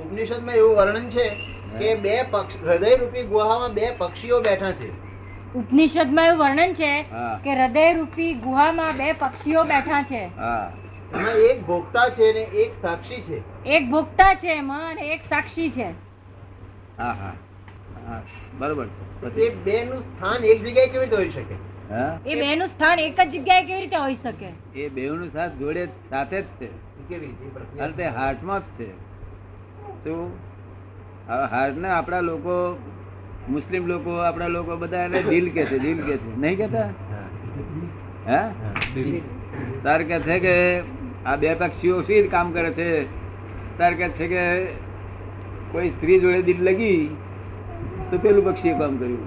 ઉપનિષદમાં એવું વર્ણન છે કે બે હૃદય રૂપી ગુહામાં બે પક્ષીઓ બેઠા છે. ઉપનિષદમાં એવું વર્ણન છે હા. કે હૃદય રૂપી ગુહામાં બે પક્ષીઓ બેઠા છે. હા એમાં એક ભોગતા છે ને એક સાક્ષી છે. એક ભોગતા છે એમાં અને એક સાક્ષી છે. હા હા હા બરોબર છે. એ પછી બે નું સ્થાન એક જગ્યાએ કેવી રીતે હોઈ શકે? હા એ બે નું સ્થાન એક જ જગ્યાએ કેવી રીતે હોઈ શકે? એ બેવનું સાથ જોડે સાથે જ છે કેવી રીતે એ પ્રક્રિયા? અને તે હાર્ટમાં જ છે. શું હવે હાર્ટને આપણા લોકો મુસ્લિમ લોકો આપણા લોકો બધા એને દિલ કે છે, દિલ કે છે, નહીં કેતા? હે તાર કે છે કે આ બે પક્ષીઓ શી કામ કરે છે? તાર કે છે કે કોઈ સ્ત્રી જોડે દિલ લગી તો પેલું પક્ષીએ કામ કર્યું,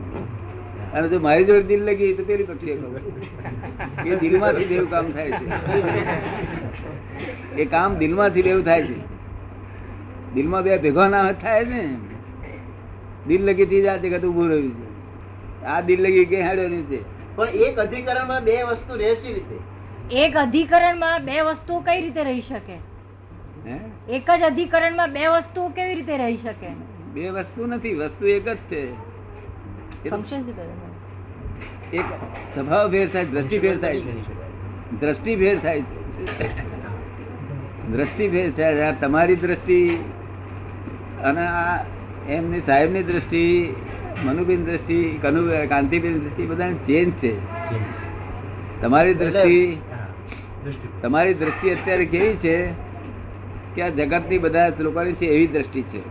અને જો મારી જોડે દિલ લગી તો પેલી પક્ષીએ કામ કર્યું. એ દિલમાંથી બેવું કામ થાય છે. એ કામ દિલમાંથી બેવું થાય છે. દિલમાં બે ભેગા ના થાય ને. દિલ લગી થી જ આ જગત ઉભું રહ્યું છે. આ દિલ લગી કે હાડ્યો નથી. પણ એક અધિકરણમાં બે વસ્તુ રહેશે રીતે. એક અધિકરણમાં બે વસ્તુઓ કઈ રીતે રહી શકે? હે એક જ અધિકરણમાં બે વસ્તુઓ કેવી રીતે રહી શકે? બે વસ્તુ નથી, વસ્તુ એક જ છે. ફંક્શન શું કરે? એક સ્વભાવ ફેર થાય, દ્રષ્ટિ ફેર થાય છે. દ્રષ્ટિ ફેર થાય છે. દ્રષ્ટિ ફેર થાય. આ તમારી દ્રષ્ટિ અને આ એમની સાહેબની દ્રષ્ટિ, મનુબેન દ્રષ્ટિ, કાંતિબેન દ્રષ્ટિ બધાની ચેન્જ છે. તમારી દ્રષ્ટિ અત્યારે કેવી છે કે આ જગતની બધા લોકોની છે એવી દ્રષ્ટિ છે.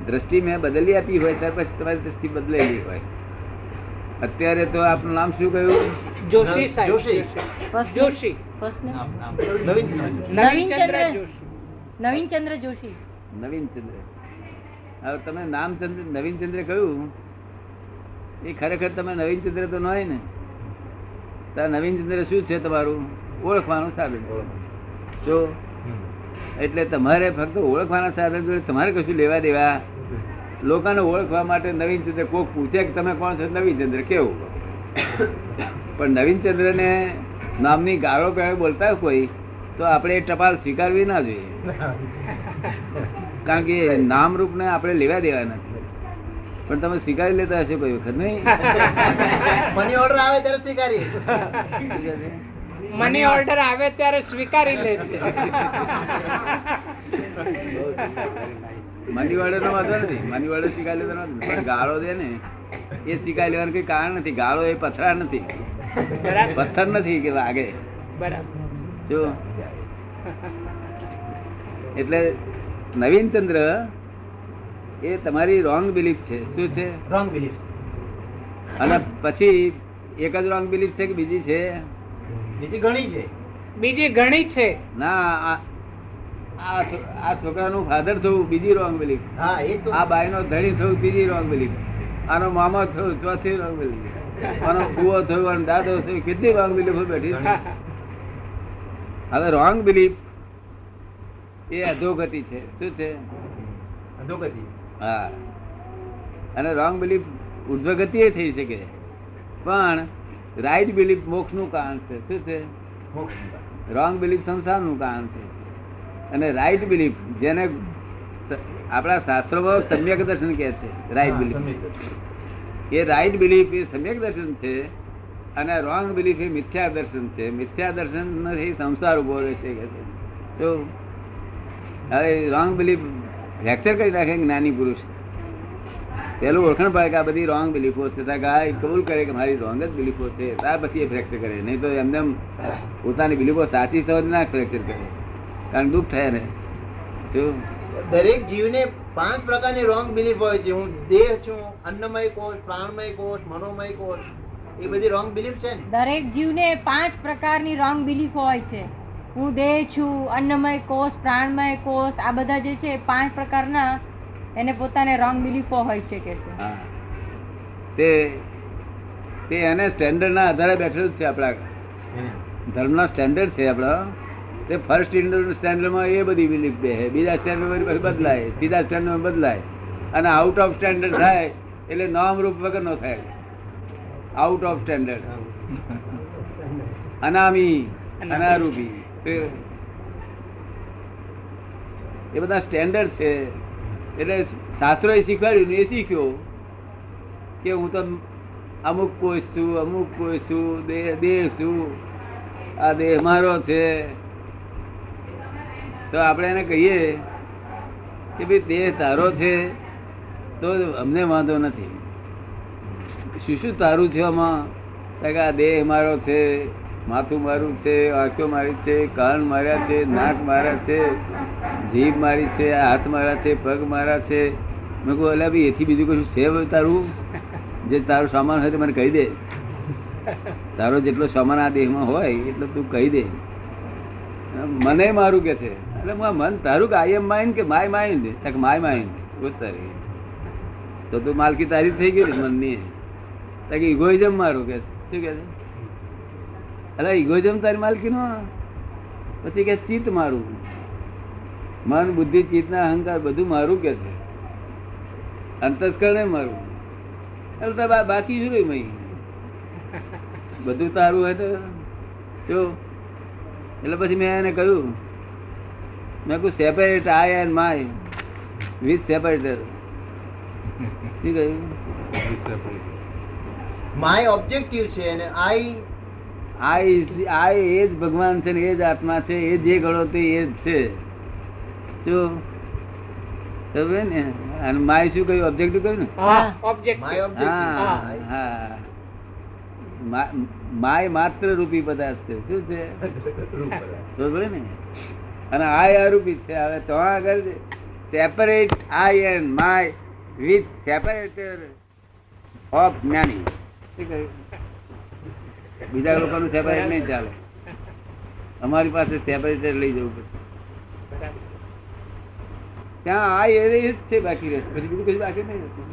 દ્રષ્ટિ મેં બદલી આપી હોય ત્યાર પછી તમારી દ્રષ્ટિ બદલાયેલી હોય. અત્યારે તો આપનું નામ શું કહ્યું? જોશી સાહેબ. જોશી. જોશી. First name? નવીનચંદ્ર જોશી. નવીનચંદ્ર જોશી. નવીનચંદ્ર. હવે તમે નામચંદ્ર નવીનચંદ્ર કહ્યું એ ખરેખર તમે નવીનચંદ્ર તો ન હોય ને. નવીનચંદ્ર શું છે? તમારું ઓળખવાનું સાધન. જો એટલે તમારે ફક્ત ઓળખવાના સાધન જોડે તમારે કશું લેવા દેવા. લોકોને ઓળખવા માટે નવીનચંદ્ર કોક પૂછે કે તમે કોણ છો? નવીનચંદ્ર કેવું? પણ નવીનચંદ્ર ને નામની ગાળો પેળે બોલતા કોઈ તો આપણે એ ટપાલ સ્વીકારવી ના જોઈએ. કારણ કે નામરૂપ ને આપણે લેવા દેવા નથી. પણ તમે સ્વીકારી લેતા હશો કોઈ વખત નહીં? મની ઓર્ડર આવે ત્યારે સ્વીકારીએ. મની ઓર્ડર આવે ત્યારે સ્વીકારી લે છે. મની ઓર્ડર નો વાંધો નથી, મની ઓર્ડર સ્વીકારી લેવાનો નથી. પણ ગાળો દે ને એ સ્વીકારી લેવાનું કઈ કારણ નથી. ગાળો એ પથરા નથી, બરાબર. પથ્થર નથી કે વાગે. બરાબર. જો એટલે નવીનચંદ્ર એ તમારી રોંગ બિલીફ છે. શું છે? Wrong belief. અને પછી એક જ રોંગ બિલીફ છે કે બીજી છે? બીજી ઘણી છે. બીજી ઘણી છે. ના, આ છોકરાનું ફાધર થયું બીજી રોંગ બિલીફ. હા એ તો આ બાઈ નો ધણી થયું બીજી રોંગ બિલીફ. આનો મામા થયું ચોથી રોંગ બિલીફ. આનો ફુવો થયું અને દાદો થયું. કેટલી રોંગ બિલીફો બેઠી છે. હવે રોંગ બિલીફ એ અધોગતિ છે. શું છે? અધોગતિ. હા. અને રોંગ બિલીફ ઉર્ધ્વગતિ એ થઈ શકે, પણ રાઈટ બિલીફ મોક્ષ નું કારણ છે. શું છે? રોંગ બિલીફ સંસાર નું કારણ છે. અને રાઈટ બિલીફ જેને આપણા શાસ્ત્રોમાં સમ્યક દર્શન કહે છે. રાઈટ બિલીફ એ રાઈટ બિલીફ એ સમ્યક દર્શન છે, અને રોંગ બિલીફ એ મિથ્યા દર્શન છે. મિથ્યા દર્શન નથી સંસાર ઉભો રહેશે કે છે. તો હવે રોંગ બિલીફ ફ્રેક્ચર કરી નાખે જ્ઞાની પુરુષ. પેલું ઓળખાણ પાડે કે આ બધી રોંગ બિલીફો છે. ત્યાં કબૂલ કરે કે મારી રોંગ જ બિલીફો છે, ત્યાર પછી એ ફ્રેક્ચર કરે. નહીં તો એમને પોતાની બિલીફો સાચી સમજ ના ફ્રેક્ચર કરે, કારણ દુઃખ થાય ને. જો દરેક જીવને 5 પ્રકારની રોંગ બિલીફ હોય છે. હું દેહ છું, અન્નમય કોષ, પ્રાણમય કોષ, મનોમય કોષ. એ બધી રોંગ બિલીફ છે ને. દરેક જીવને 5 પ્રકારની રોંગ બિલીફ હોય છે. હું દેહ છું, અન્નમય કોષ, પ્રાણમય કોષ, આ બધા જે છે 5 પ્રકારના એને પોતાને રોંગ બિલીફો હોય છે કે છે. હા, તે એને સ્ટેન્ડર્ડ ના આધારે બેઠેલું છે. આપણા ધર્મના સ્ટેન્ડર્ડ છે આપણા. તે ફર્સ્ટ સ્ટેન્ડર્ડમાં એ બધી બિલીફ બે, બીજા સ્ટેન્ડર્ડ બદલાય, ત્રીજા સ્ટેન્ડર્ડ બદલાય, અને આઉટ ઓફ સ્ટેન્ડર્ડ થાય એટલે નામરૂપ વગર નો થાય. આઉટ ઓફ સ્ટેન્ડર્ડ, અનામી, અનારૂપી, એ બધા સ્ટેન્ડર્ડ છે. એટલે શાસ્ત્રોએ શીખવાડ્યું ને એ શીખ્યો કે હું તો અમુક કોષ છું, અમુક કોષ છું, દેહ છું, આ દેહ મારો છે. તો આપણે એને કહીએ કે ભાઈ દેહ તારો છે તો અમને વાંધો નથી. શું શું તારું છે આમાં? આ દેહ મારો છે, માથું મારું છે, આંખો મારી છે, કાન માર્યા છે, નાક માર્યા છે, જીભ મારી છે, હાથ મારા છે, પગ મારા છે. મેં કહું અલ્યા ભાઈ એથી બીજું કશું છે તારું? જે તારો સામાન હોય તો મને કહી દે. તારો જેટલો સામાન આ દેહમાં હોય એટલો તું કહી દે. મને મારું કે છે. એટલે મન તારું કે આઈ એમ માઇન્ડ કે માય માઇન્ડ? My mind. તારી તો તું માલકી તારી થઈ ગઈ મનની. ઇગોઇઝમ મારું કે શું કે છે? અરે ઇગોઇઝમ તારી માલકી નો. પછી કે ચિત્ત મારું, મન બુદ્ધિ ચિત્ત ના અહંકાર બધું મારું કે છે. અંતસ્કરણ મારું. એટલે બાકી શું રહ્યું? બધું તારું હોય તો જો. એટલે પછી મેં એને કહ્યું, મેં કહ્યું separate I and my with separator. શું કહ્યું? માય ઓબ્જેક્ટિવ છે અને આઈ એ જ ભગવાન છે ને એ જ આત્મા છે. એ જે ગણો તે એ જ છે. જો ને. અને માય શું કહ્યું? ઓબ્જેક્ટિવ કહ્યું ને. Object my objective. હા, માય માત્ર રૂપી પદાર્થ છે. શું છે? બરોબર ને. અને આય અરૂપી છે. હવે તો આગળ separate I and my with separator of જ્ઞાની. શું કહ્યું? બીજા લોકોનું સેપરેટ નહીં ચાલે. અમારી પાસે સેપરેટર લઈ જવું પડશે. ત્યાં આ એ જ છે, બાકી રહેશે. પછી બીજું કશું બાકી નહીં રહેતું.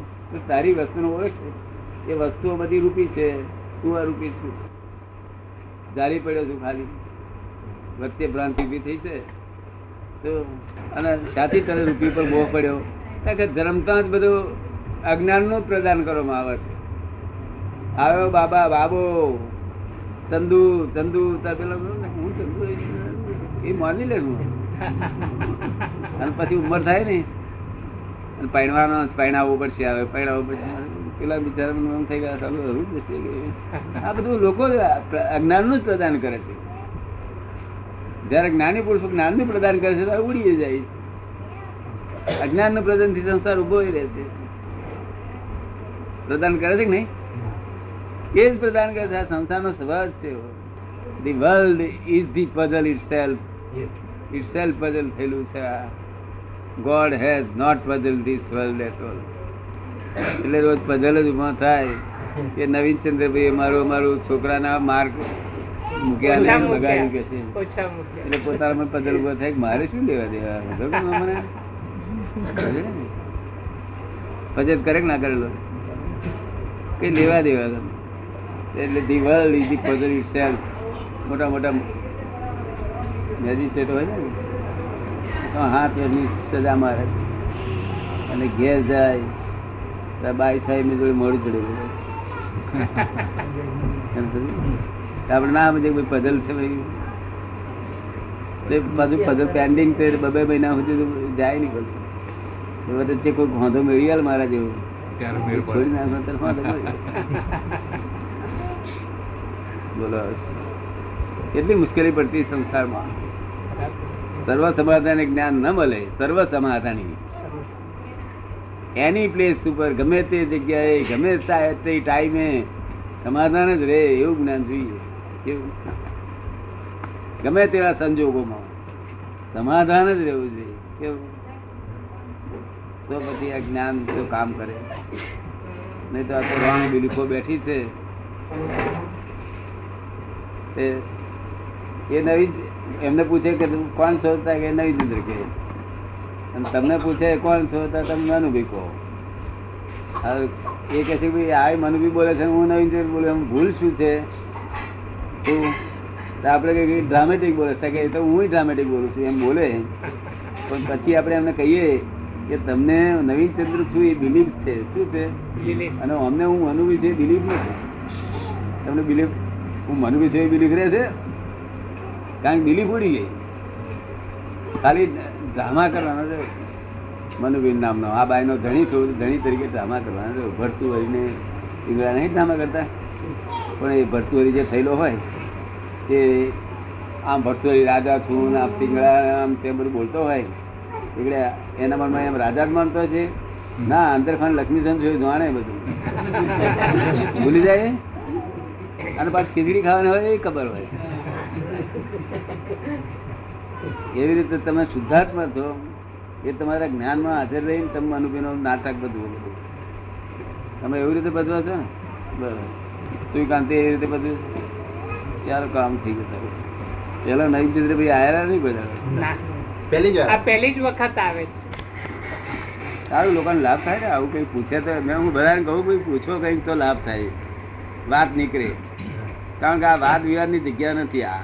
તારી વસ્તુનો ઓળખ એ વસ્તુઓ બધી રૂપી છે. તું અરૂપી છું. જારી પડ્યો છું ખાલી. વચ્ચે ભ્રાંતિ ઉભી થઈ છે તો. અને સાથી તને રૂપી પર મોહ પડ્યો. કારણ કે જન્મતા જ બધું અજ્ઞાનનું પ્રદાન કરવામાં આવે છે. આવ્યો બાબા બાબો ચંદુ ચંદુ. પેલા હું ચંદુ એ માની લે. અને પછી ઉંમર થાય ને પૈણાવવું પડશે. આવે પૈણાવવું પડશે. પેલા બિચારા એમ થઈ ગયા ચાલુ હરું જશે. આ બધું લોકો અજ્ઞાનનું જ પ્રદાન કરે છે. જયારે જ્ઞાની પુરુષો જ્ઞાનનું પ્રદાન કરે છે ત્યારે ઉડી જાય. અજ્ઞાનનું પ્રદાન થી સંસાર ઉભો રહે છે. પ્રદાન કરે છે કે નહીં? એ જ પ્રદાન કરે છે. આ સંસારનો સ્વભાવ છે. The world is the puzzle itself puzzle થયેલું છે. God has not puzzled this world at all. એટલે રોજ પઝલ જ ઉભા થાય કે નવીન ચંદ્રભાઈ મારું છોકરાના માર્ક મૂક્યા નહીં બગાડ્યું કે છે. એટલે પોતાના પઝલ ઉભો થાય કે મારે શું લેવા દેવા? મને પજત કરે ના કરેલો કઈ લેવા દેવા. એટલે the world is the puzzle itself. મોટા મોટા મેજિસ્ટ્રેટ હોય ને તો 7 વર્ષની સજા મારે અને ઘેર જાય બાઈ સાહેબ ની જોડે મોડું ચડેલું. આપડે ના સમજે પઝલ છે બાજુ પઝલ પેન્ડિંગ તે 2 મહિના સુધી જાય નહીં. પછી વચ્ચે કોઈ વાંધો મેળવી આલ મારા જેવું છોડી નાખો. બોલો કેટલી મુશ્કેલી પડતી સંસારમાં. સર્વ સમાધાન જ્ઞાન ન મળે. સર્વ સમાધાની એની પ્લેસ ઉપર ગમે તે જગ્યાએ ગમે તે ટાઈમે સમાધાન જ રહે એવું જ્ઞાન જોઈએ. કેવું? ગમે તેવા સંજોગોમાં સમાધાન જ રહેવું જોઈએ. કેવું? તો પછી આ જ્ઞાન તો કામ કરે. નહીં તો આ તો રોંગ બિલીફો બેઠી છે. એ નવી એમને પૂછે કે કોણ છો? કે નવી ચંદ્ર કે. અને તમને પૂછે કોણ છો? તમે મનુભાઈ કહો. એ કહે છે ભાઈ આ મનુભાઈ બોલે છે, હું નવીન ચંદ્ર બોલે. ભૂલ શું છે? આપણે કઈ ડ્રામેટિક બોલે કે તો હું ડ્રામેટિક બોલું છું એમ બોલે. પણ પછી આપણે એમને કહીએ કે તમને નવીન ચંદ્ર છું એ બિલીફ છે. શું છે? અને અમને હું મનુભાઈ છું એ બિલીફ નથી. તમને બિલીફ હું મનુભાઈ છું એ બિલીફ રહે છે? કારણ કે બિલીફ ઉડી ગઈ. ખાલી ડ્રામા કરવાનો છે. મનુબેન નામનો આ બાઈનો ધણી છું, ધણી તરીકે ડ્રામા કરવાનો. ભરતુહરીને ઈંગળા નહીં ડ્રામા કરતા, પણ એ ભરતુહરી જે થયેલો હોય તે આમ ભરતુહરી રાજા છું ને આમ પિંગળા આમ તેમ બધું બોલતો હોય એટલે એના મનમાં એમ રાજા જ માનતો છે. ના, અંદર ખાન લક્ષ્મીચંદ જોયું જાણે બધું ભૂલી જાય. અને પાછી ખીચડી ખાવાની હોય એ ખબર હોય. એવી રીતે તમે શુદ્ધાત્મા છો એ તમારા જ્ઞાનમાં હાજર રહીને તમે અનુભવનો નાટક બધું તમે એવી રીતે બધવા છો ને. બરાબર. તું કાંતિ એવી રીતે બધું ચાલો કામ થઈ ગયું. પેલા નવી રીતે ભાઈ આયેલા નહીં બધા. ના, પહેલી જ આ વાર પહેલી જ વખત આવે છે. સારું, લોકોને લાભ થાય ને. આવું કઈ પૂછે તો મેં હું બધાને કહું ભાઈ પૂછો કંઈક તો લાભ થાય, વાત નીકળે. કારણ કે આ વાદ વિવાદની જગ્યા નથી. આ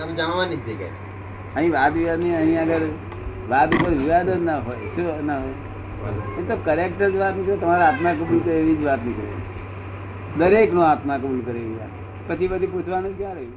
આમ જાણવાની જ જગ્યા. અહીં વાદ વિવાદની અહીં આગળ વાદ ઉપર વિવાદ જ ના હોય. શું ના હોય? એ તો કરેક્ટ જ વાત નીકળે. તમારા આત્મા કબૂલ કરે એવી જ વાત નીકળે. દરેક નો આત્મા કબૂલ કરે એવી વાત. પછી બધી પૂછવાનું ક્યાં રહ્યું?